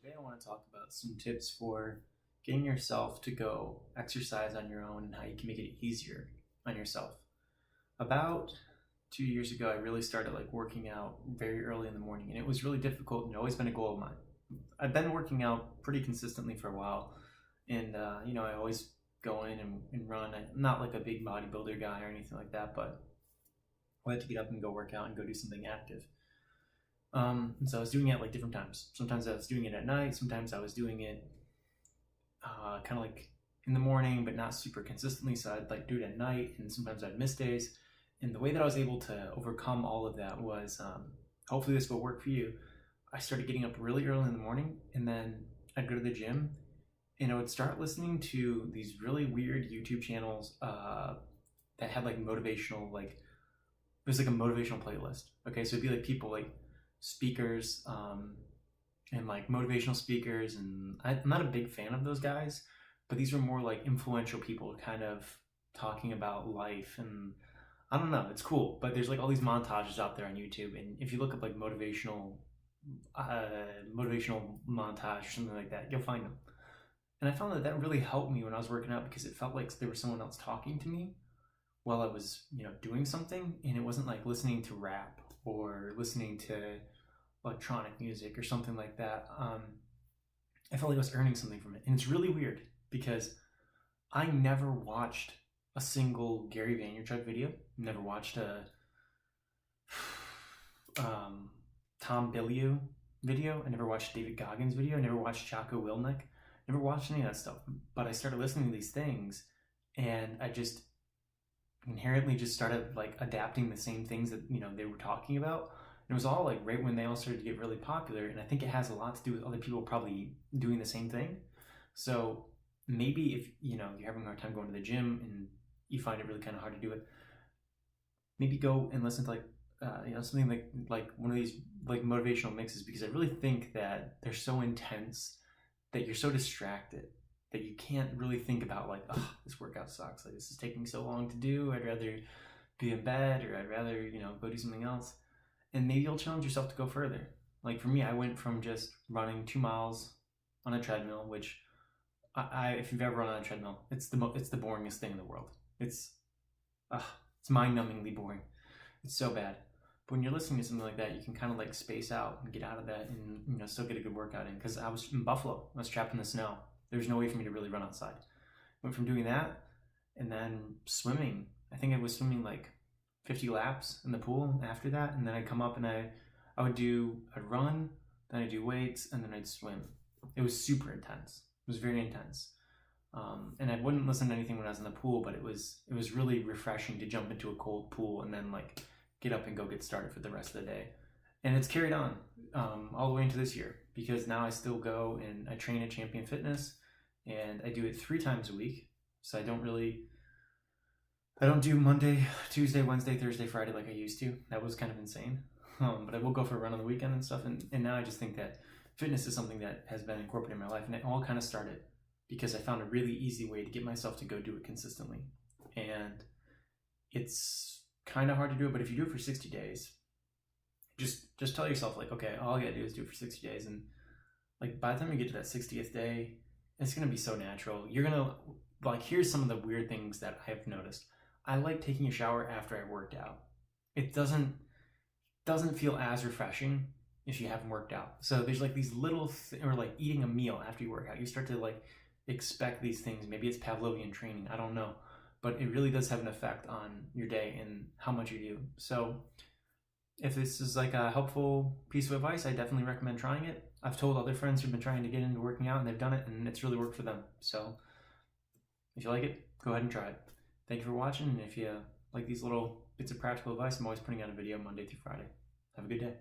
Today I want to talk about some tips for getting yourself to go exercise on your own and how you can make it easier on yourself. About 2 years ago, I really started working out very early in the morning, and it was really difficult and always been a goal of mine. I've been working out pretty consistently for a while, and I always go in and run. I'm not like a big bodybuilder guy or anything like that, but I like to get up and go work out and go do something active. And so I was doing it at different times. Sometimes I was doing it at night. Sometimes I was doing it kind of in the morning, but not super consistently. So I'd do it at night, and sometimes I'd miss days. And the way that I was able to overcome all of that was, hopefully this will work for you. I started getting up really early in the morning, and then I'd go to the gym, and I would start listening to these really weird YouTube channels that had motivational, it was a motivational playlist. Okay, so it'd be people speakers and motivational speakers, and I'm not a big fan of those guys, but these were more influential people kind of talking about life, and I don't know, it's cool. But there's all these montages out there on YouTube, and if you look up motivational montage or something like that, you'll find them. And I found that really helped me when I was working out, because it felt like there was someone else talking to me while I was doing something, and it wasn't listening to rap or listening to electronic music or something like that. I felt like I was earning something from it. And it's really weird because I never watched a single Gary Vaynerchuk video, never watched a Tom Bilyeu video, I never watched David Goggins video, I never watched Jocko Willink, never watched any of that stuff. But I started listening to these things, and I just inherently just started adapting the same things that they were talking about. And it was all right when they all started to get really popular, and I think it has a lot to do with other people probably doing the same thing. So maybe if you're having a hard time going to the gym and you find it really kind of hard to do it, maybe go and listen to something like one of these motivational mixes, because I really think that they're so intense that you're so distracted that you can't really think about oh, this workout sucks, this is taking so long to do, I'd rather be in bed, or I'd rather go do something else. And maybe you'll challenge yourself to go further. For me, I went from just running 2 miles on a treadmill, which if you've ever run on a treadmill, it's the boringest thing in the world. It's mind-numbingly boring. It's so bad. But when you're listening to something like that, you can kind of space out and get out of that, and still get a good workout in. Because I was in Buffalo, I was trapped in the snow. There's no way for me to really run outside. Went from doing that, and then swimming. I think I was swimming 50 laps in the pool after that, and then I'd come up and I'd run, then I'd do weights, and then I'd swim. It was super intense. It was very intense. And I wouldn't listen to anything when I was in the pool, but it was really refreshing to jump into a cold pool and then get up and go get started for the rest of the day. And it's carried on all the way into this year, because now I still go and I train at Champion Fitness, and I do it 3 times a week. So I don't do Monday, Tuesday, Wednesday, Thursday, Friday like I used to. That was kind of insane. But I will go for a run on the weekend and stuff. And now I just think that fitness is something that has been incorporated in my life. And it all kind of started because I found a really easy way to get myself to go do it consistently. And it's kind of hard to do it, but if you do it for 60 days, just tell yourself okay, all I gotta do is do it for 60 days. And by the time you get to that 60th day, it's gonna be so natural. You're gonna here's some of the weird things that I've noticed. I like taking a shower after I worked out. It doesn't feel as refreshing if you haven't worked out. So there's these little or eating a meal after you work out. You start to expect these things. Maybe it's Pavlovian training, I don't know. But it really does have an effect on your day and how much you do. So if this is a helpful piece of advice, I definitely recommend trying it. I've told other friends who've been trying to get into working out, and they've done it, and it's really worked for them. So if you like it, go ahead and try it. Thank you for watching, and if you like these little bits of practical advice, I'm always putting out a video Monday through Friday. Have a good day.